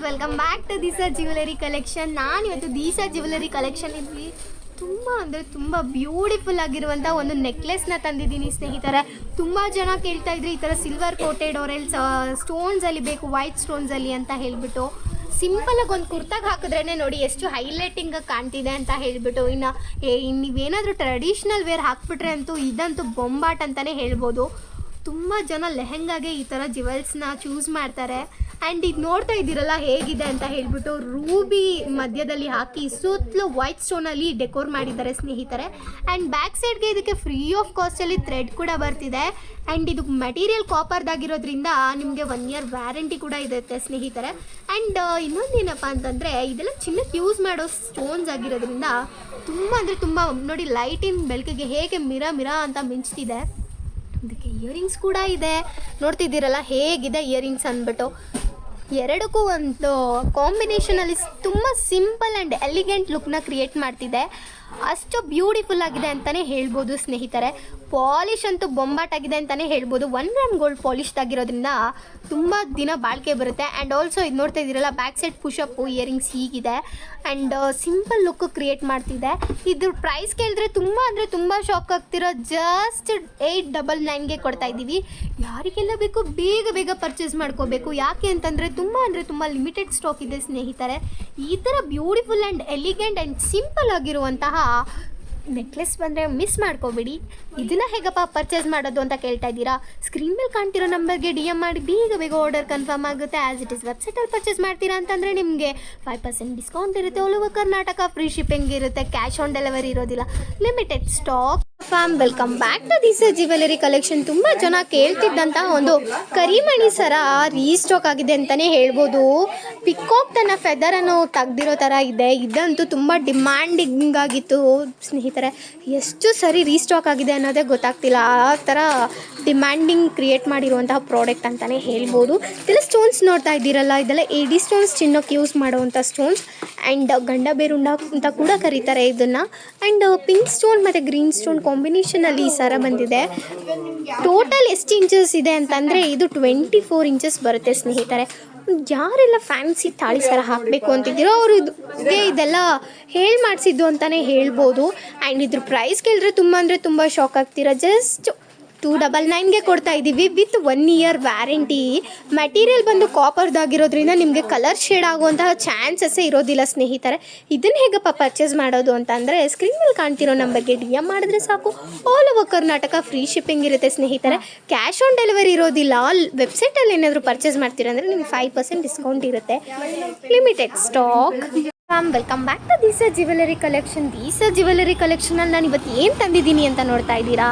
Welcome back to Disa jewellery collection. ನಾನು ಇವತ್ತು ದಿಸಾ jewellery collection ಇಲ್ಲಿ ತುಂಬ ಬ್ಯೂಟಿಫುಲ್ ಆಗಿರುವಂಥ ಒಂದು ನೆಕ್ಲೆಸ್ನ ತಂದಿದ್ದೀನಿ ಸ್ನೇಹಿತರೆ. ತುಂಬ ಜನ ಕೇಳ್ತಾ ಇದ್ರಿ ಈ ಥರ ಸಿಲ್ವರ್ ಕೋಟೆಡ್ ಆರೆಲ್ಸ್ ಸ್ಟೋನ್ಸಲ್ಲಿ ಬೇಕು, ವೈಟ್ ಸ್ಟೋನ್ಸಲ್ಲಿ ಅಂತ ಹೇಳಿಬಿಟ್ಟು. ಸಿಂಪಲಾಗಿ ಒಂದು ಕುರ್ತಾಗೆ ಹಾಕಿದ್ರೇ ನೋಡಿ ಎಷ್ಟು ಹೈಲೈಟಿಂಗಾಗಿ ಕಾಣ್ತಿದೆ ಅಂತ ಹೇಳಿಬಿಟ್ಟು. ಇನ್ನು ನೀವೇನಾದರೂ ಟ್ರೆಡಿಷ್ನಲ್ ವೇರ್ ಹಾಕ್ಬಿಟ್ರೆ ಅಂತೂ ಇದಂತೂ ಬೊಂಬಾಟ್ ಅಂತಲೇ ಹೇಳ್ಬೋದು. ತುಂಬ ಜನ ಲೆಹೆಂಗಾಗೆ ಈ ಥರ ಜ್ಯುವೆಲ್ಸ್ನ ಚೂಸ್ ಮಾಡ್ತಾರೆ. ಆ್ಯಂಡ್ ಇದು ನೋಡ್ತಾ ಇದ್ದೀರಲ್ಲ ಹೇಗಿದೆ ಅಂತ ಹೇಳ್ಬಿಟ್ಟು, ರೂಬಿ ಮಧ್ಯದಲ್ಲಿ ಹಾಕಿ ಸುತ್ತಲೂ ವೈಟ್ ಸ್ಟೋನಲ್ಲಿ ಡೆಕೋರ್ ಮಾಡಿದ್ದಾರೆ ಸ್ನೇಹಿತರೆ. ಆ್ಯಂಡ್ ಬ್ಯಾಕ್ ಸೈಡ್ಗೆ ಇದಕ್ಕೆ ಫ್ರೀ ಆಫ್ ಕಾಸ್ಟಲ್ಲಿ ಥ್ರೆಡ್ ಕೂಡ ಬರ್ತಿದೆ. ಆ್ಯಂಡ್ ಇದು ಮೆಟೀರಿಯಲ್ ಕಾಪರ್ದಾಗಿರೋದ್ರಿಂದ ನಿಮಗೆ 1 ಇಯರ್ ವ್ಯಾರಂಟಿ ಕೂಡ ಇರುತ್ತೆ ಸ್ನೇಹಿತರೆ. ಆ್ಯಂಡ್ ಇನ್ನೊಂದೇನಪ್ಪ ಅಂತಂದರೆ ಇದೆಲ್ಲ ಚಿನ್ನಕ್ಕೆ ಯೂಸ್ ಮಾಡೋ ಸ್ಟೋನ್ಸ್ ಆಗಿರೋದ್ರಿಂದ ತುಂಬ ನೋಡಿ ಲೈಟಿನ ಬೆಳಕಿಗೆ ಹೇಗೆ ಮಿರ ಅಂತ ಮಿಂಚ್ತಿದೆ. ಇದಕ್ಕೆ ಇಯರಿಂಗ್ಸ್ ಕೂಡ ಇದೆ, ನೋಡ್ತಿದ್ದೀರಲ್ಲ ಹೇಗಿದೆ ಇಯರಿಂಗ್ಸ್ ಅಂದ್ಬಿಟ್ಟು. ಎರಡಕ್ಕೂ ಒಂದು ಕಾಂಬಿನೇಷನಲ್ಲಿ ತುಂಬ ಸಿಂಪಲ್ ಆ್ಯಂಡ್ ಎಲಿಗೆಂಟ್ ಲುಕ್ನ ಕ್ರಿಯೇಟ್ ಮಾಡ್ತಿದೆ. ಅಷ್ಟು ಬ್ಯೂಟಿಫುಲ್ ಆಗಿದೆ ಅಂತಲೇ ಹೇಳ್ಬೋದು ಸ್ನೇಹಿತರೆ. ಪಾಲಿಶ್ ಅಂತೂ ಬೊಂಬಾಟಾಗಿದೆ ಅಂತಲೇ ಹೇಳ್ಬೋದು. 1 ಗ್ರಾಮ್ ಗೋಲ್ಡ್ ಪಾಲಿಶ್ದಾಗಿರೋದ್ರಿಂದ ತುಂಬ ದಿನ ಬಾಳಿಕೆ ಬರುತ್ತೆ. ಆ್ಯಂಡ್ ಆಲ್ಸೋ ಇದು ನೋಡ್ತಾ ಇದ್ದೀರಲ್ಲ ಬ್ಯಾಕ್ ಸೈಡ್ ಪುಷಪ್ಪು ಇಯರಿಂಗ್ಸ್ ಹೀಗಿದೆ. ಆ್ಯಂಡ್ ಸಿಂಪಲ್ ಲುಕ್ ಕ್ರಿಯೇಟ್ ಮಾಡ್ತಿದೆ. ಇದ್ರ ಪ್ರೈಸ್ ಕೇಳಿದ್ರೆ ತುಂಬ ಶಾಕ್ ಆಗ್ತಿರೋ. ಜಸ್ಟ್ 899ಗೆ ಕೊಡ್ತಾ ಇದ್ದೀವಿ. ಯಾರಿಗೆಲ್ಲ ಬೇಕು ಬೇಗ ಪರ್ಚೇಸ್ ಮಾಡ್ಕೋಬೇಕು. ಯಾಕೆ ಅಂತಂದರೆ ತುಂಬ ಲಿಮಿಟೆಡ್ ಸ್ಟಾಕ್ ಇದೆ ಸ್ನೇಹಿತರೆ. ಈ ಥರ beautiful and elegant and simple ಆಗಿರುವಂತಹ ನೆಕ್ಲೆಸ್ ಬಂದರೆ ಮಿಸ್ ಮಾಡ್ಕೋಬೇಡಿ. ಇದನ್ನು ಹೇಗಪ್ಪ ಪರ್ಚೇಸ್ ಮಾಡೋದು ಅಂತ ಕೇಳ್ತಾ ಇದ್ದೀರಾ? ಸ್ಕ್ರೀನ್ ಮೇಲೆ ಕಾಣ್ತಿರೋ ನಂಬರ್ಗೆ DM ಮಾಡಿ ಬೇಗ ಆರ್ಡರ್ ಕನ್ಫರ್ಮ್ ಆಗುತ್ತೆ. ಆ್ಯಸ್ ಇಟ್ ಇಸ್ ವೆಬ್ಸೈಟಲ್ಲಿ ಪರ್ಚೇಸ್ ಮಾಡ್ತೀರಾ ಅಂತಂದರೆ ನಿಮಗೆ 5% ಡಿಸ್ಕೌಂಟ್ ಇರುತ್ತೆ. All over Karnataka free shipping ಇರುತ್ತೆ. ಕ್ಯಾಶ್ ಆನ್ ಡೆಲಿವರಿ ಇರೋದಿಲ್ಲ. Limited stock. Welcome back to Disa jewellery collection. ತುಂಬ ಜನ ಕೇಳ್ತಿದ್ದಂಥ ಒಂದು ಕರಿಮಣಿ ಸರ ರೀಸ್ಟಾಕ್ ಆಗಿದೆ ಅಂತಲೇ ಹೇಳ್ಬೋದು. ಪಿಕಾಕ್ ತನ್ನ ಫೆದರನ್ನು ತೆಗ್ದಿರೋ ಥರ ಇದೆ. ಇದಂತೂ ತುಂಬ ಡಿಮ್ಯಾಂಡಿಂಗ್ ಆಗಿತ್ತು ಸ್ನೇಹಿತರೆ. ಎಷ್ಟು ಸರಿ ರೀಸ್ಟಾಕ್ ಆಗಿದೆ ಅನ್ನೋದೇ ಗೊತ್ತಾಗ್ತಿಲ್ಲ. ಆ ಥರ ಡಿಮ್ಯಾಂಡಿಂಗ್ ಕ್ರಿಯೇಟ್ ಮಾಡಿರುವಂತಹ ಪ್ರಾಡಕ್ಟ್ ಅಂತಲೇ ಹೇಳ್ಬೋದು. ಇದೆಲ್ಲ ಸ್ಟೋನ್ಸ್ ನೋಡ್ತಾ ಇದ್ದೀರಲ್ಲ, ಇದೆಲ್ಲ AD ಸ್ಟೋನ್ಸ್, ಚಿನ್ನಕ್ಕೆ ಯೂಸ್ ಮಾಡುವಂಥ ಸ್ಟೋನ್ಸ್. ಆ್ಯಂಡ್ ಗಂಡ ಬೇರುಂಡ ಅಂತ ಕೂಡ ಕರೀತಾರೆ ಇದನ್ನು. ಆ್ಯಂಡ್ ಪಿಂಕ್ ಸ್ಟೋನ್ ಮತ್ತು ಗ್ರೀನ್ ಸ್ಟೋನ್ ಕಾಂಬಿನೇಷನಲ್ಲಿ ಈ ಸರ ಬಂದಿದೆ. ಟೋಟಲ್ ಎಷ್ಟು ಇಂಚಸ್ ಇದೆ ಅಂತಂದರೆ ಇದು 24 ಇಂಚಸ್ ಬರುತ್ತೆ ಸ್ನೇಹಿತರೆ. ಯಾರೆಲ್ಲ ಫ್ಯಾನ್ಸಿ ತಾಳಿ ಸರ ಹಾಕಬೇಕು ಅಂತಿದ್ದೀರೋ ಅವರು ಇದೆಲ್ಲ ಹೇಳಿ ಮಾಡಿಸಿದ್ದು ಅಂತಲೇ ಹೇಳ್ಬೋದು. ಆ್ಯಂಡ್ ಇದ್ರ ಪ್ರೈಸ್ ಕೇಳಿದ್ರೆ ತುಂಬ ಶಾಕ್ ಆಗ್ತೀರಾ. ಜಸ್ಟ್ 299ಗೆ ಕೊಡ್ತಾ ಇದ್ದೀವಿ ವಿತ್ 1 ಇಯರ್ ವ್ಯಾರಂಟಿ. ಮೆಟೀರಿಯಲ್ ಬಂದು ಕಾಪರ್ದಾಗಿರೋದ್ರಿಂದ ನಿಮಗೆ ಕಲರ್ ಶೇಡ್ ಆಗುವಂತಹ ಚಾನ್ಸಸ್ಸೇ ಇರೋದಿಲ್ಲ ಸ್ನೇಹಿತರೆ. ಇದನ್ನು ಹೇಗಪ್ಪ ಪರ್ಚೇಸ್ ಮಾಡೋದು ಅಂತಂದರೆ ಸ್ಕ್ರೀನ್ ಮೇಲೆ ಕಾಣ್ತಿರೋ ನಂಬರ್ಗೆ DM ಮಾಡಿದ್ರೆ ಸಾಕು. All over Karnataka free shipping ಇರುತ್ತೆ ಸ್ನೇಹಿತರೆ. ಕ್ಯಾಶ್ ಆನ್ ಡೆಲಿವರಿ ಇರೋದಿಲ್ಲ. ವೆಬ್ಸೈಟಲ್ಲಿ ಏನಾದರೂ ಪರ್ಚೇಸ್ ಮಾಡ್ತೀರಂದರೆ ನಿಮ್ಗೆ 5% ಡಿಸ್ಕೌಂಟ್ ಇರುತ್ತೆ. Limited stock. Welcome back to Disa jewellery collection. Disa jewellery ಕಲೆಕ್ಷನಲ್ಲಿ ನಾನು ಇವತ್ತು ಏನು ತಂದಿದ್ದೀನಿ ಅಂತ ನೋಡ್ತಾ ಇದ್ದೀರಾ?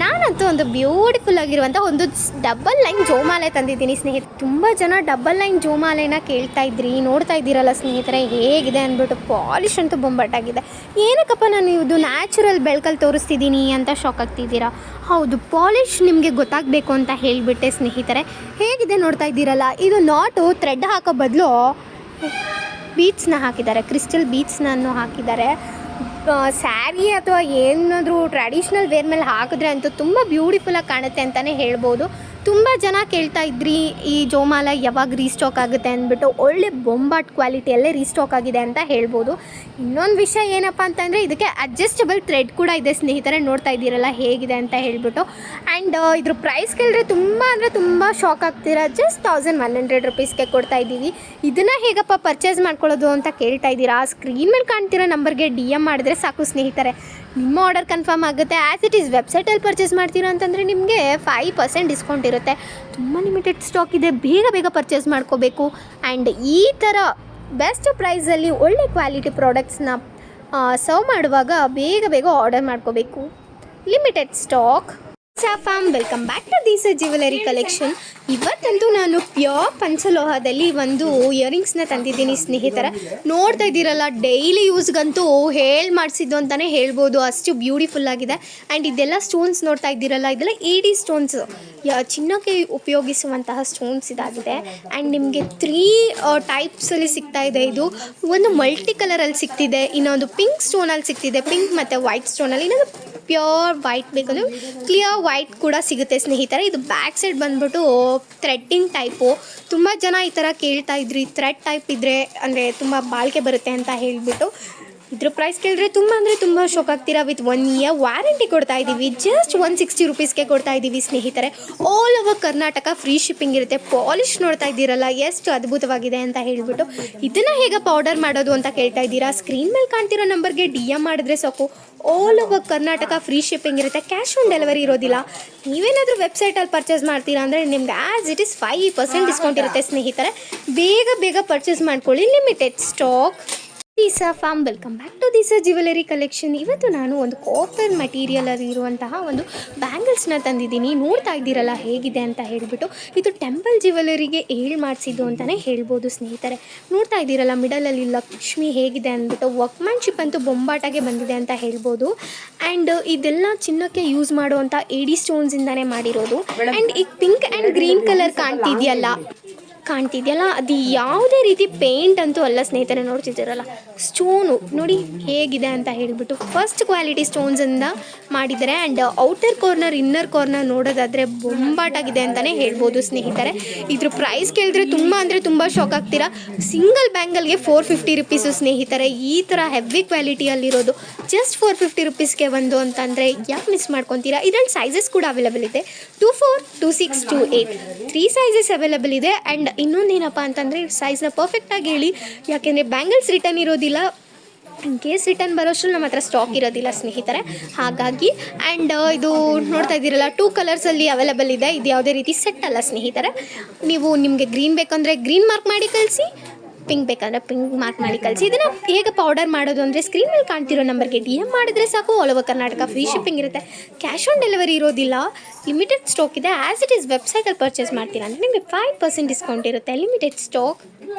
ನಾನಂತೂ ಒಂದು ಬ್ಯೂಟಿಫುಲ್ ಆಗಿರುವಂಥ ಒಂದು ಡಬಲ್ ಲೈನ್ ಜೋಮಾಲೆ ತಂದಿದ್ದೀನಿ ಸ್ನೇಹಿತರೆ. ತುಂಬ ಜನ ಡಬಲ್ ಲೈನ್ ಜೋಮಾಲೆನ ಕೇಳ್ತಾ ಇದ್ರಿ, ನೋಡ್ತಾ ಇದ್ದೀರಲ್ಲ ಸ್ನೇಹಿತರೆ ಹೇಗಿದೆ ಅಂದ್ಬಿಟ್ಟು. ಪಾಲಿಶ್ ಅಂತೂ ಬೊಂಬಾಟಾಗಿದೆ. ಏನಕ್ಕಪ್ಪ ನಾನು ಇದು ನ್ಯಾಚುರಲ್ ಬೆಳಕಲ್ಲಿ ತೋರಿಸ್ತಿದ್ದೀನಿ ಅಂತ ಶಾಕ್ ಆಗ್ತಿದ್ದೀರಾ? ಹೌದು, ಪಾಲಿಶ್ ನಿಮಗೆ ಗೊತ್ತಾಗಬೇಕು ಅಂತ ಹೇಳಿಬಿಟ್ಟೆ ಸ್ನೇಹಿತರೆ. ಹೇಗಿದೆ ನೋಡ್ತಾ ಇದ್ದೀರಲ್ಲ, ಇದು ನಾಟು ಥ್ರೆಡ್ ಹಾಕೋ ಬದಲು ಬೀಡ್ಸ್ನ ಹಾಕಿದ್ದಾರೆ, ಕ್ರಿಸ್ಟಲ್ ಬೀಡ್ಸ್ನನ್ನು ಹಾಕಿದ್ದಾರೆ. ಸ್ಯಾರಿ ಅಥವಾ ಏನಾದರೂ ಟ್ರೆಡಿಷ್ನಲ್ ವೇರ್ ಮೇಲೆ ಹಾಕಿದ್ರೆ ಅಂತೂ ತುಂಬ ಬ್ಯೂಟಿಫುಲ್ಲಾಗಿ ಕಾಣುತ್ತೆ ಅಂತಲೇ ಹೇಳ್ಬೋದು. ತುಂಬ ಜನ ಕೇಳ್ತಾ ಇದ್ರಿ ಈ ಜೋಮಾಲ ಯಾವಾಗ ರೀಸ್ಟಾಕ್ ಆಗುತ್ತೆ ಅಂದ್ಬಿಟ್ಟು. ಒಳ್ಳೆ ಬೊಂಬಾಟ್ ಕ್ವಾಲಿಟಿಯಲ್ಲೇ ರೀಸ್ಟಾಕ್ ಆಗಿದೆ ಅಂತ ಹೇಳ್ಬೋದು. ಇನ್ನೊಂದು ವಿಷಯ ಏನಪ್ಪ ಅಂತಂದರೆ ಇದಕ್ಕೆ ಅಡ್ಜಸ್ಟಬಲ್ ಥ್ರೆಡ್ ಕೂಡ ಇದೆ ಸ್ನೇಹಿತರೆ. ನೋಡ್ತಾ ಇದ್ದೀರಲ್ಲ ಹೇಗಿದೆ ಅಂತ ಹೇಳ್ಬಿಟ್ಟು. ಆ್ಯಂಡ್ ಇದ್ರ ಪ್ರೈಸ್ ಕೇಳಿದ್ರೆ ತುಂಬ ಶಾಕ್ ಆಗ್ತೀರಾ. ಜಸ್ಟ್ 1100 ರುಪೀಸ್ಗೆ ಕೊಡ್ತಾ ಇದ್ದೀವಿ. ಇದನ್ನು ಹೇಗಪ್ಪ ಪರ್ಚೇಸ್ ಮಾಡ್ಕೊಳ್ಳೋದು ಅಂತ ಕೇಳ್ತಾ ಇದ್ದೀರಾ? ಸ್ಕ್ರೀನ್ ಮೇಲೆ ಕಾಣ್ತಿರೋ ನಂಬರ್ಗೆ DM ಮಾಡಿದ್ರೆ ಸಾಕು ಸ್ನೇಹಿತರೆ, ನಿಮ್ಮ ಆರ್ಡರ್ ಕನ್ಫರ್ಮ್ ಆಗುತ್ತೆ. ಆ್ಯಸ್ ಇಟ್ ಈಸ್ ವೆಬ್ಸೈಟಲ್ಲಿ ಪರ್ಚೇಸ್ ಮಾಡ್ತೀರಾ ಅಂತಂದರೆ ನಿಮಗೆ 5% ಡಿಸ್ಕೌಂಟ್ ಇರುತ್ತೆ. ತುಂಬ ಲಿಮಿಟೆಡ್ ಸ್ಟಾಕ್ ಇದೆ, ಬೇಗ ಪರ್ಚೇಸ್ ಮಾಡ್ಕೋಬೇಕು. ಆ್ಯಂಡ್ ಈ ಥರ ಬೆಸ್ಟ್ ಪ್ರೈಸಲ್ಲಿ ಒಳ್ಳೆ ಕ್ವಾಲಿಟಿ ಪ್ರಾಡಕ್ಟ್ಸ್ನ ಸರ್ವ್ ಮಾಡುವಾಗ ಬೇಗ ಆರ್ಡರ್ ಮಾಡ್ಕೋಬೇಕು. Limited stock. Welcome back to Disa jewellery collection. ಇವತ್ತಂತೂ ನಾನು ಪ್ಯೂರ್ ಪಂಚಲೋಹದಲ್ಲಿ ಒಂದು ಇಯರಿಂಗ್ಸ್ನ ತಂದಿದ್ದೀನಿ ಸ್ನೇಹಿತರೆ. ನೋಡ್ತಾ ಇದ್ದೀರಲ್ಲ, ಡೈಲಿ ಯೂಸ್ಗಂತೂ ಮಾಡಿಸಿದ್ದು ಅಂತಲೇ ಹೇಳ್ಬೋದು. ಅಷ್ಟು ಬ್ಯೂಟಿಫುಲ್ ಆಗಿದೆ. ಆ್ಯಂಡ್ ಇದೆಲ್ಲ ಸ್ಟೋನ್ಸ್ ನೋಡ್ತಾ ಇದ್ದೀರಲ್ಲ, ಇದೆಲ್ಲ AD ಸ್ಟೋನ್ಸ್, ಚಿನ್ನಕ್ಕೆ ಉಪಯೋಗಿಸುವಂತಹ ಸ್ಟೋನ್ಸ್ ಇದಾಗಿದೆ. ಆ್ಯಂಡ್ ನಿಮಗೆ 3 ಟೈಪ್ಸಲ್ಲಿ ಸಿಗ್ತಾ ಇದೆ. ಇದು ಒಂದು ಮಲ್ಟಿ ಕಲರಲ್ಲಿ ಸಿಗ್ತಿದೆ, ಇನ್ನೊಂದು ಪಿಂಕ್ ಸ್ಟೋನಲ್ಲಿ ಸಿಗ್ತಿದೆ, ಪಿಂಕ್ ಮತ್ತು ವೈಟ್ ಸ್ಟೋನಲ್ಲಿ, ಇನ್ನೊಂದು ಪ್ಯೂರ್ ವೈಟ್ ಬೇಕಂದ್ರೆ ಕ್ಲಿಯರ್ ವೈಟ್ ಕೂಡ ಸಿಗುತ್ತೆ ಸ್ನೇಹಿತರೆ. ಇದು ಬ್ಯಾಕ್ ಸೈಡ್ ಬಂದ್ಬಿಟ್ಟು ಥ್ರೆಡ್ಡಿಂಗ್ ಟೈಪು. ತುಂಬ ಜನ ಈ ಥರ ಕೇಳ್ತಾ ಇದ್ರಿ, ಥ್ರೆಡ್ ಟೈಪ್ ಇದ್ದರೆ ಅಂದರೆ ತುಂಬ ಬಾಳಿಕೆ ಬರುತ್ತೆ ಅಂತ ಹೇಳಿಬಿಟ್ಟು. ಇದ್ರ ಪ್ರೈಸ್ ಕೇಳಿದ್ರೆ ತುಂಬ ಶಾಕ್ ಆಗ್ತೀರಾ. ವಿತ್ 1 ಇಯರ್ ವಾರಂಟಿ ಕೊಡ್ತಾ ಇದ್ದೀವಿ. ಜಸ್ಟ್ 160 ರುಪೀಸ್ಗೆ ಕೊಡ್ತಾ ಇದ್ದೀವಿ ಸ್ನೇಹಿತರೆ. All over Karnataka free shipping ಇರುತ್ತೆ. ಪಾಲಿಶ್ ನೋಡ್ತಾ ಇದ್ದೀರಲ್ಲ ಎಷ್ಟು ಅದ್ಭುತವಾಗಿದೆ ಅಂತ ಹೇಳಿಬಿಟ್ಟು. ಇದನ್ನು ಹೇಗಪ್ಪ ಆರ್ಡರ್ ಮಾಡೋದು ಅಂತ ಕೇಳ್ತಾ ಇದ್ದೀರಾ. ಸ್ಕ್ರೀನ್ ಮೇಲೆ ಕಾಣ್ತಿರೋ ನಂಬರ್ಗೆ DM ಮಾಡಿದ್ರೆ ಸಾಕು. All over Karnataka free shipping ಇರುತ್ತೆ. ಕ್ಯಾಶ್ ಆನ್ ಡೆಲಿವರಿ ಇರೋದಿಲ್ಲ. ನೀವೇನಾದರೂ ವೆಬ್ಸೈಟಲ್ಲಿ ಪರ್ಚೇಸ್ ಮಾಡ್ತೀರಾ ಅಂದರೆ ನಿಮ್ಗೆ ಆ್ಯಸ್ ಇಟ್ ಈಸ್ 5% ಡಿಸ್ಕೌಂಟ್ ಇರುತ್ತೆ ಸ್ನೇಹಿತರೆ. ಬೇಗ ಪರ್ಚೇಸ್ ಮಾಡ್ಕೊಳ್ಳಿ. Limited stock. Disa farm, welcome back to Disa jewellery collection. ಇವತ್ತು ನಾನು ಒಂದು ಕಾಟನ್ ಮೆಟೀರಿಯಲಲ್ಲಿ ಇರುವಂತಹ ಒಂದು ಬ್ಯಾಂಗಲ್ಸ್ನ ತಂದಿದ್ದೀನಿ. ನೋಡ್ತಾ ಇದ್ದೀರಲ್ಲ ಹೇಗಿದೆ ಅಂತ ಹೇಳಿಬಿಟ್ಟು. ಇದು ಟೆಂಪಲ್ ಜ್ಯುವೆಲರಿಗೆ ಮಾಡಿಸಿದ್ದು ಅಂತಲೇ ಹೇಳ್ಬೋದು ಸ್ನೇಹಿತರೆ. ನೋಡ್ತಾ ಇದ್ದೀರಲ್ಲ ಮಿಡಲಲ್ಲಿ ಲಕ್ಷ್ಮಿ ಹೇಗಿದೆ ಅಂದ್ಬಿಟ್ಟು. ವರ್ಕ್ಮ್ಯಾನ್ಶಿಪ್ ಅಂತೂ ಬೊಂಬಾಟಾಗೆ ಬಂದಿದೆ ಅಂತ ಹೇಳ್ಬೋದು. ಆ್ಯಂಡ್ ಇದೆಲ್ಲ ಚಿನ್ನಕ್ಕೆ ಯೂಸ್ ಮಾಡುವಂಥ AD ಸ್ಟೋನ್ಸಿಂದನೇ ಮಾಡಿರೋದು. ಆ್ಯಂಡ್ ಈಗ ಪಿಂಕ್ ಆ್ಯಂಡ್ ಗ್ರೀನ್ ಕಲರ್ ಕಾಣ್ತಿದೆಯಲ್ಲ ಅದು ಯಾವುದೇ ರೀತಿ ಪೇಂಟ್ ಅಂತೂ ಅಲ್ಲ ಸ್ನೇಹಿತರೆ. ನೋಡ್ತಿದ್ದೀರಲ್ಲ ಸ್ಟೋನು ನೋಡಿ ಹೇಗಿದೆ ಅಂತ ಹೇಳಿಬಿಟ್ಟು. ಫಸ್ಟ್ ಕ್ವಾಲಿಟಿ ಸ್ಟೋನ್ಸಿಂದ ಮಾಡಿದ್ದಾರೆ. And outer corner inner corner ನೋಡೋದಾದರೆ ಬೊಂಬಾಟಾಗಿದೆ ಅಂತಲೇ ಹೇಳ್ಬೋದು ಸ್ನೇಹಿತರೆ. ಇದ್ರ ಪ್ರೈಸ್ ಕೇಳಿದ್ರೆ ತುಂಬ ಶಾಕ್ ಆಗ್ತೀರಾ. ಸಿಂಗಲ್ ಬ್ಯಾಂಗಲ್ಗೆ 450 ರುಪೀಸು ಸ್ನೇಹಿತರೆ. ಈ ಥರ ಹೆವಿ ಕ್ವಾಲಿಟಿಯಲ್ಲಿರೋದು ಜಸ್ಟ್ 450 ರುಪೀಸ್ಗೆ ಒಂದು ಅಂತಂದರೆ ಯಾಕೆ ಮಿಸ್ ಮಾಡ್ಕೊತೀರಾ. ಇದರಲ್ಲಿ ಸೈಜಸ್ ಕೂಡ ಅವೈಲೇಬಲ್ ಇದೆ. 24, 26, 28 3 ಸೈಜಸ್ ಅವೈಲೇಬಲ್ ಇದೆ. ಆ್ಯಂಡ್ ಇನ್ನೊಂದೇನಪ್ಪ ಅಂತಂದರೆ ಸೈಜ್ನ ಪರ್ಫೆಕ್ಟಾಗಿ ಹೇಳಿ, ಯಾಕೆಂದರೆ ಬ್ಯಾಂಗಲ್ಸ್ ರಿಟರ್ನ್ ಇರೋದಿಲ್ಲ. ಇನ್ ಕೇಸ್ ರಿಟರ್ನ್ ಬರೋಷ್ಟ್ರಲ್ಲಿ ನಮ್ಮ ಹತ್ರ ಸ್ಟಾಕ್ ಇರೋದಿಲ್ಲ ಸ್ನೇಹಿತರೆ, ಹಾಗಾಗಿ. ಆ್ಯಂಡ್ ಇದು ನೋಡ್ತಾ ಇದ್ದೀರಲ್ಲ 2 ಕಲರ್ಸಲ್ಲಿ ಅವೈಲೇಬಲ್ ಇದೆ. ಇದು ಯಾವುದೇ ರೀತಿ ಸೆಟ್ ಅಲ್ಲ ಸ್ನೇಹಿತರೆ. ನಿಮಗೆ ಗ್ರೀನ್ ಬೇಕಂದರೆ ಗ್ರೀನ್ ಮಾರ್ಕ್ ಮಾಡಿ ಕಳಿಸಿ, ಪಿಂಕ್ ಬೇಕಂದರೆ ಪಿಂಕ್ ಮಾರ್ಕ್ ಮಾಡಿ ಕಳಿಸಿ. ಇದನ್ನು ಹೇಗಪ್ಪ ಆರ್ಡರ್ ಮಾಡೋದು ಅಂದರೆ ಸ್ಕ್ರೀನ್ ಮೇಲೆ ಕಾಣ್ತಿರೋ ನಂಬರ್ಗೆ DM ಮಾಡಿದ್ರೆ ಸಾಕು. All over Karnataka free shipping ಇರುತ್ತೆ. ಕ್ಯಾಶ್ ಆನ್ ಡೆಲಿವರಿ ಇರೋದಿಲ್ಲ. ಲಿಮಿಟೆಡ್ ಸ್ಟಾಕ್ ಇದೆ. ಆ್ಯಸ್ ಇಟ್ ಈಸ್ ವೆಬ್ಸೈಟಲ್ಲಿ ಪರ್ಚೇಸ್ ಮಾಡ್ತೀರಾ ಅಂದರೆ ನಿಮಗೆ 5% ಡಿಸ್ಕೌಂಟ್ ಇರುತ್ತೆ. Limited stock.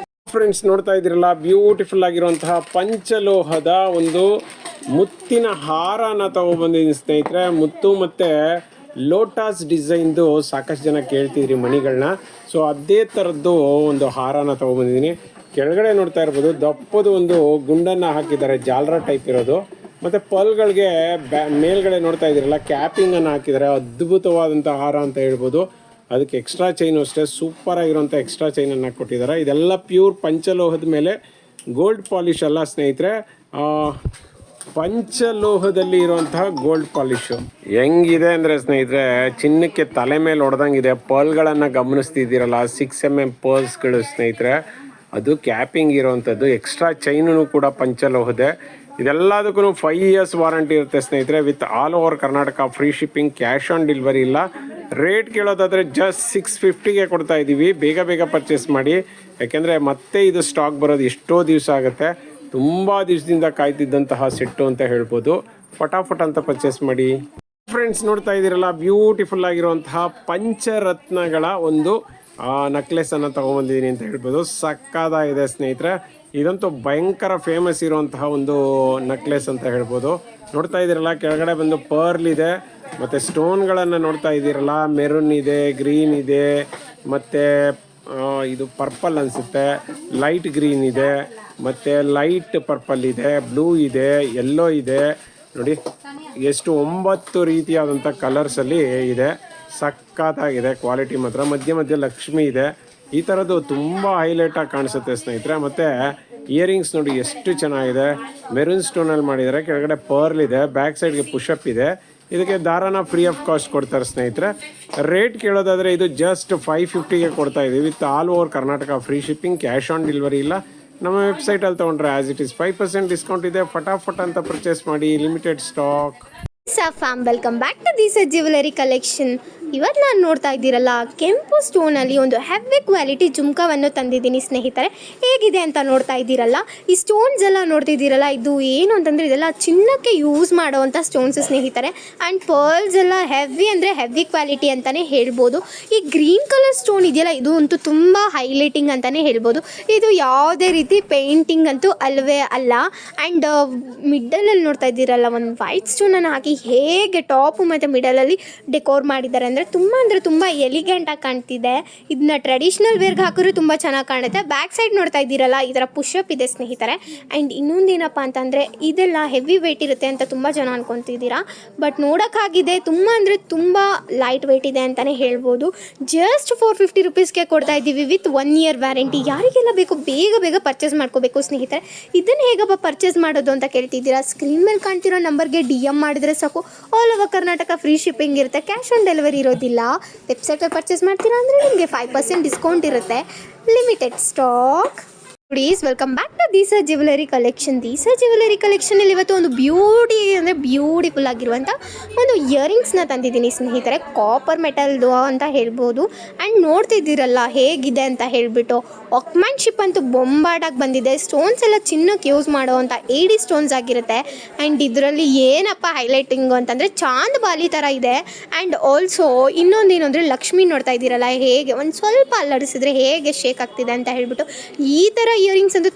ಫ್ರೆಂಡ್ಸ್, ನೋಡ್ತಾ ಇದ್ದೀರಲ್ಲ ಬ್ಯೂಟಿಫುಲ್ ಆಗಿರುವಂತಹ ಪಂಚಲೋಹದ ಒಂದು ಮುತ್ತಿನ ಹಾರನ ತಗೊಬಂದಿದ್ದೀನಿ ಸ್ನೇಹಿತರೆ. ಮುತ್ತು ಮತ್ತು ಲೋಟಸ್ ಡಿಸೈನ್ದು ಸಾಕಷ್ಟು ಜನ ಕೇಳ್ತಿದ್ರಿ ಮಣಿಗಳನ್ನ. ಸೊ ಅದೇ ಥರದ್ದು ಒಂದು ಹಾರನ ತಗೊಬಂದಿದ್ದೀನಿ. ಕೆಳಗಡೆ ನೋಡ್ತಾ ಇರ್ಬೋದು ದಪ್ಪದು ಒಂದು ಗುಂಡನ್ನು ಹಾಕಿದ್ದಾರೆ, ಜಾಲರ ಟೈಪ್ ಇರೋದು. ಮತ್ತು ಪಲ್ಗಳಿಗೆ ಮೇಲ್ಗಡೆ ನೋಡ್ತಾ ಇದ್ದೀರಲ್ಲ ಕ್ಯಾಪಿಂಗನ್ನು ಹಾಕಿದ್ದಾರೆ. ಅದ್ಭುತವಾದಂಥ ಹಾರ ಅಂತ ಹೇಳ್ಬೋದು. ಅದಕ್ಕೆ ಎಕ್ಸ್ಟ್ರಾ ಚೈನು ಅಷ್ಟೇ ಸೂಪರ್ ಆಗಿರೋಂಥ ಎಕ್ಸ್ಟ್ರಾ ಚೈನನ್ನು ಕೊಟ್ಟಿದ್ದಾರೆ. ಇದೆಲ್ಲ ಪ್ಯೂರ್ ಪಂಚಲೋಹದ ಮೇಲೆ ಗೋಲ್ಡ್ ಪಾಲಿಶ್ ಅಲ್ಲ ಸ್ನೇಹಿತರೆ, ಪಂಚಲೋಹದಲ್ಲಿ ಇರುವಂತಹ ಗೋಲ್ಡ್ ಪಾಲಿಶು. ಹೆಂಗಿದೆ ಅಂದರೆ ಸ್ನೇಹಿತರೆ, ಚಿನ್ನಕ್ಕೆ ತಲೆ ಮೇಲೆ ಹೊಡೆದಂಗಿದೆ. ಪರ್ಲ್ಗಳನ್ನು ಗಮನಿಸ್ತಿದ್ದೀರಲ್ಲ 6 mm ಪರ್ಲ್ಸ್ಗಳು ಸ್ನೇಹಿತರೆ. ಅದು ಕ್ಯಾಪಿಂಗ್ ಇರೋವಂಥದ್ದು. ಎಕ್ಸ್ಟ್ರಾ ಚೈನು ಕೂಡ ಪಂಚಲೋಹದೆ. ಇದೆಲ್ಲದಕ್ಕೂ 5 years ವಾರಂಟಿ ಇರುತ್ತೆ ಸ್ನೇಹಿತರೆ. With all over Karnataka free shipping. Cash on delivery ಇಲ್ಲ. ರೇಟ್ ಕೇಳೋದಾದರೆ ಜಸ್ಟ್ 650ಗೆ ಕೊಡ್ತಾ ಇದ್ದೀವಿ. ಬೇಗ ಪರ್ಚೇಸ್ ಮಾಡಿ, ಯಾಕೆಂದರೆ ಮತ್ತೆ ಇದು ಸ್ಟಾಕ್ ಬರೋದು ಎಷ್ಟೋ ದಿವಸ ಆಗುತ್ತೆ. ತುಂಬ ದಿವಸದಿಂದ ಕಾಯ್ತಿದ್ದಂತಹ ಸೆಟ್ಟು ಅಂತ ಹೇಳ್ಬೋದು. ಫಟಾಫಟ್ ಅಂತ ಪರ್ಚೇಸ್ ಮಾಡಿ. ಫ್ರೆಂಡ್ಸ್, ನೋಡ್ತಾ ಇದ್ದೀರಲ್ಲ ಬ್ಯೂಟಿಫುಲ್ ಆಗಿರುವಂತಹ ಪಂಚರತ್ನಗಳ ಒಂದು ನೆಕ್ಲೆಸನ್ನು ತೊಗೊಂಬಂದಿದ್ದೀನಿ ಅಂತ ಹೇಳ್ಬೋದು. ಸಕ್ಕದಾಗಿದೆ ಸ್ನೇಹಿತರೆ. ಇದಂತೂ ಭಯಂಕರ ಫೇಮಸ್ ಇರುವಂತಹ ಒಂದು ನೆಕ್ಲೆಸ್ ಅಂತ ಹೇಳ್ಬೋದು. ನೋಡ್ತಾ ಇದ್ದೀರಲ್ಲ ಕೆಳಗಡೆ ಬಂದು ಪರ್ಲ್ ಇದೆ, ಮತ್ತು ಸ್ಟೋನ್ಗಳನ್ನು ನೋಡ್ತಾ ಇದ್ದೀರಲ್ಲ. ಮೆರೂನ್ ಇದೆ, ಗ್ರೀನ್ ಇದೆ, ಮತ್ತು ಇದು ಪರ್ಪಲ್ ಅನಿಸುತ್ತೆ, ಲೈಟ್ ಗ್ರೀನ್ ಇದೆ, ಮತ್ತು ಲೈಟ್ ಪರ್ಪಲ್ ಇದೆ, ಬ್ಲೂ ಇದೆ, ಯೆಲ್ಲೋ ಇದೆ. ನೋಡಿ ಎಷ್ಟು 9 ರೀತಿಯಾದಂಥ ಕಲರ್ಸಲ್ಲಿ ಇದೆ. ಸಕ್ಕತ್ತಾಗಿದೆ ಕ್ವಾಲಿಟಿ ಮಾತ್ರ. ಮಧ್ಯೆ ಲಕ್ಷ್ಮಿ ಇದೆ. ಈ ಥರದ್ದು ತುಂಬ ಹೈಲೈಟಾಗಿ ಕಾಣಿಸುತ್ತೆ ಸ್ನೇಹಿತರೆ. ಮತ್ತು ಇಯರಿಂಗ್ಸ್ ನೋಡಿ ಎಷ್ಟು ಚೆನ್ನಾಗಿದೆ. ಮೆರೂನ್ ಸ್ಟೋನಲ್ಲಿ ಮಾಡಿದ್ದಾರೆ. ಕೆಳಗಡೆ ಪರ್ಲ್ ಇದೆ, ಬ್ಯಾಕ್ ಸೈಡ್ಗೆ ಪುಷಪ್ ಇದೆ. ಇದಕ್ಕೆ ದಾರಾನ ಫ್ರೀ ಆಫ್ ಕಾಸ್ಟ್ ಕೊಡ್ತಾರೆ ಸ್ನೇಹಿತರೆ. ರೇಟ್ ಕೇಳೋದಾದರೆ ಇದು ಜಸ್ಟ್ 550ಗೆ ಕೊಡ್ತಾ ಇದ್ದೀವಿ. With all over Karnataka free shipping. Cash on delivery ಇಲ್ಲ. ನಮ್ಮ ವೆಬ್ಸೈಟಲ್ಲಿ ತೊಗೊಂಡ್ರೆ ಆ್ಯಸ್ ಇಟ್ ಈಸ್ 5% ಡಿಸ್ಕೌಂಟ್ ಇದೆ. ಫಟಾಫಟ್ ಅಂತ ಪರ್ಚೇಸ್ ಮಾಡಿ. Limited stock. Disa farm, welcome back to Disa jewellery collection. ಇವತ್ತು ನಾನು ನೋಡ್ತಾ ಇದ್ದೀರಲ್ಲ ಕೆಂಪು ಸ್ಟೋನಲ್ಲಿ ಒಂದು ಹೆವಿ ಕ್ವಾಲಿಟಿ ಜುಮ್ಕವನ್ನು ತಂದಿದ್ದೀನಿ ಸ್ನೇಹಿತರೆ. ಹೇಗಿದೆ ಅಂತ ನೋಡ್ತಾ ಇದ್ದೀರಲ್ಲ. ಈ ಸ್ಟೋನ್ಸ್ ಎಲ್ಲ ನೋಡ್ತಿದ್ದೀರಲ್ಲ, ಇದು ಏನು ಅಂತಂದರೆ ಇದೆಲ್ಲ ಚಿನ್ನಕ್ಕೆ ಯೂಸ್ ಮಾಡೋವಂಥ ಸ್ಟೋನ್ಸ್ ಸ್ನೇಹಿತರೆ. ಆ್ಯಂಡ್ ಪರ್ಲ್ಸ್ ಎಲ್ಲ ಹೆವಿ ಅಂದರೆ ಹೆವಿ ಕ್ವಾಲಿಟಿ ಅಂತಲೇ ಹೇಳ್ಬೋದು. ಈ ಗ್ರೀನ್ ಕಲರ್ ಸ್ಟೋನ್ ಇದೆಯಲ್ಲ, ಇದು ಅಂತೂ ತುಂಬ ಹೈಲೈಟಿಂಗ್ ಅಂತಲೇ ಹೇಳ್ಬೋದು. ಇದು ಯಾವುದೇ ರೀತಿ ಪೇಂಟಿಂಗ್ ಅಂತೂ ಅಲ್ಲವೇ ಅಲ್ಲ. ಆ್ಯಂಡ್ ಮಿಡ್ಡಲಲ್ಲಿ ನೋಡ್ತಾ ಇದ್ದೀರಲ್ಲ ಒಂದು ವೈಟ್ ಸ್ಟೋನನ್ನು ಹಾಕಿ ಹೇಗೆ ಟಾಪು ಮತ್ತು ಮಿಡಲಲ್ಲಿ ಡೆಕೋರ್ ಮಾಡಿದ್ದಾರೆ ಅಂದರೆ ತುಂಬ ಎಲಿಗೆಂಟಾಗಿ ಕಾಣ್ತಿದೆ. ಇದನ್ನ ಟ್ರೆಡಿಷ್ನಲ್ ವೇರ್ಗೆ ಹಾಕಿದ್ರು ತುಂಬ ಚೆನ್ನಾಗಿ ಕಾಣುತ್ತೆ. ಬ್ಯಾಕ್ ಸೈಡ್ ನೋಡ್ತಾ ಇದ್ದೀರಲ್ಲ, ಈ ಥರ ಪುಷಪ್ ಇದೆ ಸ್ನೇಹಿತರೆ. ಆ್ಯಂಡ್ ಇನ್ನೊಂದೇನಪ್ಪ ಅಂತಂದರೆ ಇದೆಲ್ಲ ಹೆವಿ ವೆಯ್ಟ್ ಇರುತ್ತೆ ಅಂತ ತುಂಬ ಜನ ಅನ್ಕೊತಿದ್ದೀರಾ. ಬಟ್ ನೋಡೋಕ್ಕಾಗಿದೆ ತುಂಬ ಲೈಟ್ ವೆಯ್ಟ್ ಇದೆ ಅಂತಲೇ ಹೇಳ್ಬೋದು. ಜಸ್ಟ್ 450 ರುಪೀಸ್ಗೆ ಕೊಡ್ತಾ ಇದ್ದೀವಿ ವಿತ್ 1 ಇಯರ್ ವ್ಯಾರಂಟಿ. ಯಾರಿಗೆಲ್ಲ ಬೇಕು ಬೇಗ ಪರ್ಚೇಸ್ ಮಾಡ್ಕೋಬೇಕು ಸ್ನೇಹಿತರೆ. ಇದನ್ನು ಹೇಗಪ್ಪ ಪರ್ಚೇಸ್ ಮಾಡೋದು ಅಂತ ಕೇಳ್ತಿದ್ದೀರಾ? ಸ್ಕ್ರೀನ್ ಮೇಲೆ ಕಾಣ್ತಿರೋ ನಂಬರ್ಗೆ DM ಮಾಡಿದ್ರೆ ಸಾಕು, all over Karnataka free shipping ಇರುತ್ತೆ. ಕ್ಯಾಶ್ ಆನ್ ಡೆಲಿವರಿ ಇರೋದಿಲ್ಲ. ವೆಬ್ಸೈಟಲ್ಲಿ ಪರ್ಚೇಸ್ ಮಾಡ್ತೀರಾ ಅಂದರೆ ನಿಮಗೆ 5% ಡಿಸ್ಕೌಂಟ್ ಇರುತ್ತೆ. Limited stock. Please welcome back to ದೀಸಾ jewellery collection. Disa jewellery ಕಲೆಕ್ಷನಲ್ಲಿ ಇವತ್ತು ಒಂದು ಬ್ಯೂಟಿಫುಲ್ ಆಗಿರುವಂಥ ಒಂದು ಇಯರಿಂಗ್ಸ್ನ ತಂದಿದ್ದೀನಿ ಸ್ನೇಹಿತರೆ. ಕಾಪರ್ ಮೆಟಲ್ದು ಅಂತ ಹೇಳ್ಬೋದು. ಆ್ಯಂಡ್ ನೋಡ್ತಿದ್ದೀರಲ್ಲ ಹೇಗಿದೆ ಅಂತ ಹೇಳಿಬಿಟ್ಟು, ವರ್ಕ್ಮ್ಯಾನ್ಶಿಪ್ ಅಂತೂ ಬೊಂಬಾಟಾಗಿ ಬಂದಿದೆ. ಸ್ಟೋನ್ಸ್ ಎಲ್ಲ ಚಿನ್ನಕ್ಕೆ ಯೂಸ್ ಮಾಡೋವಂಥ AD ಸ್ಟೋನ್ಸ್ ಆಗಿರುತ್ತೆ. ಆ್ಯಂಡ್ ಇದರಲ್ಲಿ ಏನಪ್ಪ ಹೈಲೈಟಿಂಗು ಅಂತಂದರೆ ಚಾಂದ್ ಬಾಲಿ ಥರ ಇದೆ. ಆ್ಯಂಡ್ ಆಲ್ಸೋ ಇನ್ನೊಂದೇನು ಅಂದರೆ ಲಕ್ಷ್ಮಿ ನೋಡ್ತಾ ಇದ್ದೀರಲ್ಲ, ಹೇಗೆ ಒಂದು ಸ್ವಲ್ಪ ಅಲ್ಲಾಡಿಸಿದ್ರೆ ಹೇಗೆ ಶೇಕ್ ಆಗ್ತಿದೆ ಅಂತ ಹೇಳಿಬಿಟ್ಟು. ಈ ಥರ ಇಯರಿಂಗ್ಸ್ ಅಂತೂ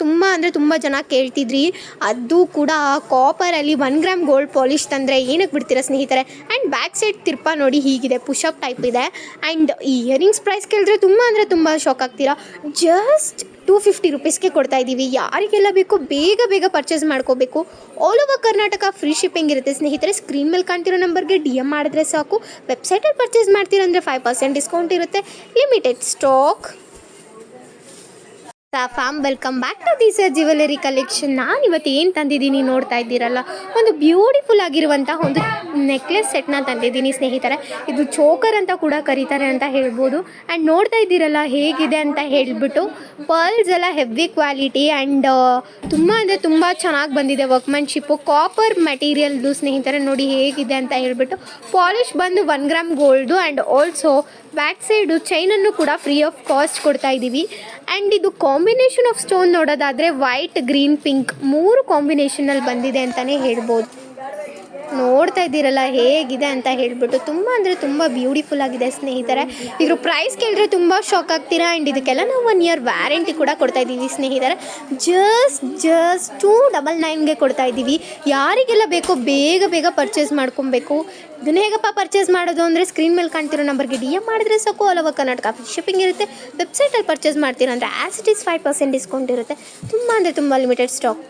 ತುಂಬ ಜನ ಕೇಳ್ತಿದ್ರಿ. ಅದು ಕೂಡ ಕಾಪರಲ್ಲಿ 1 ಗ್ರಾಮ್ ಗೋಲ್ಡ್ ಪಾಲಿಶ್ ತಂದರೆ ಏನಕ್ಕೆ ಬಿಡ್ತೀರಾ ಸ್ನೇಹಿತರೆ. ಆ್ಯಂಡ್ ಬ್ಯಾಕ್ ಸೈಡ್ ತಿರ್ಪ ನೋಡಿ ಹೀಗಿದೆ, ಪುಷಪ್ ಟೈಪ್ ಇದೆ. ಆ್ಯಂಡ್ ಈ ಇಯರಿಂಗ್ಸ್ ಪ್ರೈಸ್ ಕೇಳಿದ್ರೆ ತುಂಬ ಶಾಕ್ ಆಗ್ತೀರಾ. ಜಸ್ಟ್ 250 ರುಪೀಸ್ಗೆ ಕೊಡ್ತಾ ಇದ್ದೀವಿ. ಯಾರಿಗೆಲ್ಲ ಬೇಕೋ ಬೇಗ ಪರ್ಚೇಸ್ ಮಾಡ್ಕೋಬೇಕು. All over Karnataka free shipping ಇರುತ್ತೆ ಸ್ನೇಹಿತರೆ. ಸ್ಕ್ರೀನ್ ಮೇಲೆ ಕಾಣ್ತಿರೋ ನಂಬರ್ಗೆ DM ಮಾಡಿದ್ರೆ ಸಾಕು. ವೆಬ್ಸೈಟಲ್ಲಿ ಪರ್ಚೇಸ್ ಮಾಡ್ತೀರಂದರೆ 5% ಡಿಸ್ಕೌಂಟ್ ಇರುತ್ತೆ. Limited stock. Fam welcome back to ದೀಸಾ jewellery collection. ನಾನು ಇವತ್ತು ಏನು ತಂದಿದ್ದೀನಿ ನೋಡ್ತಾ ಇದ್ದೀರಲ್ಲ, ಒಂದು ಬ್ಯೂಟಿಫುಲ್ ಆಗಿರುವಂಥ ಒಂದು ನೆಕ್ಲೆಸ್ ಸೆಟ್ನ ತಂದಿದ್ದೀನಿ ಸ್ನೇಹಿತರೆ. ಇದು ಚೋಕರ್ ಅಂತ ಕೂಡ ಕರೀತಾರೆ ಅಂತ ಹೇಳ್ಬೋದು. ಆ್ಯಂಡ್ ನೋಡ್ತಾ ಇದ್ದೀರಲ್ಲ ಹೇಗಿದೆ ಅಂತ ಹೇಳಿಬಿಟ್ಟು, ಪರ್ಲ್ಸ್ ಎಲ್ಲ ಹೆವಿ ಕ್ವಾಲಿಟಿ ಆ್ಯಂಡ್ ತುಂಬ ಚೆನ್ನಾಗಿ ಬಂದಿದೆ ವರ್ಕ್ಮ್ಯಾನ್ಶಿಪ್ಪು. ಕಾಪರ್ ಮೆಟೀರಿಯಲ್ದು ಸ್ನೇಹಿತರೆ, ನೋಡಿ ಹೇಗಿದೆ ಅಂತ ಹೇಳಿಬಿಟ್ಟು. ಪಾಲಿಶ್ ಬಂದು 1 gram gold. And also back side ಚೈನನ್ನು ಕೂಡ ಫ್ರೀ ಆಫ್ ಕಾಸ್ಟ್ ಕೊಡ್ತಾ ಇದ್ದೀವಿ. ಆ್ಯಂಡ್ ಇದು ಕಾಂಬಿನೇಷನ್ ಆಫ್ ಸ್ಟೋನ್ ನೋಡೋದಾದರೆ ವೈಟ್, ಗ್ರೀನ್, ಪಿಂಕ್ 3 ಕಾಂಬಿನೇಷನಲ್ಲಿ ಬಂದಿದೆ ಅಂತಲೇ ಹೇಳ್ಬೋದು. ನೋಡ್ತಾ ಇದ್ದೀರಲ್ಲ ಹೇಗಿದೆ ಅಂತ ಹೇಳಿಬಿಟ್ಟು, ತುಂಬ ಬ್ಯೂಟಿಫುಲ್ ಆಗಿದೆ ಸ್ನೇಹಿತರೆ. ಇದ್ರ ಪ್ರೈಸ್ ಕೇಳಿದ್ರೆ ತುಂಬ ಶಾಕ್ ಆಗ್ತೀರಾ. ಆ್ಯಂಡ್ ಇದಕ್ಕೆಲ್ಲ ನಾವು 1 ಇಯರ್ ವ್ಯಾರಂಟಿ ಕೂಡ ಕೊಡ್ತಾ ಇದ್ದೀವಿ ಸ್ನೇಹಿತರೆ. ಜಸ್ಟ್ 299ಗೆ ಕೊಡ್ತಾ ಇದ್ದೀವಿ. ಯಾರಿಗೆಲ್ಲ ಬೇಕೋ ಬೇಗ ಪರ್ಚೇಸ್ ಮಾಡ್ಕೊಬೇಕು. ಇದನ್ನ ಹೇಗಪ್ಪ ಪರ್ಚೇಸ್ ಮಾಡೋದು ಅಂದರೆ ಸ್ಕ್ರೀನ್ ಮೇಲೆ ಕಾಣ್ತಿರೋ ನಂಬರ್ಗೆ DM ಮಾಡಿದ್ರೆ ಸಾಕು, all over Karnataka free shipping ಇರುತ್ತೆ. ವೆಬ್ಸೈಟಲ್ಲಿ ಪರ್ಚೇಸ್ ಮಾಡ್ತೀರಾ ಅಂದರೆ ಆ್ಯಸ್ ಇಟ್ ಈಸ್ 5% ಡಿಸ್ಕೌಂಟ್ ಇರುತ್ತೆ. ತುಂಬ ಲಿಮಿಟೆಡ್ ಸ್ಟಾಕ್.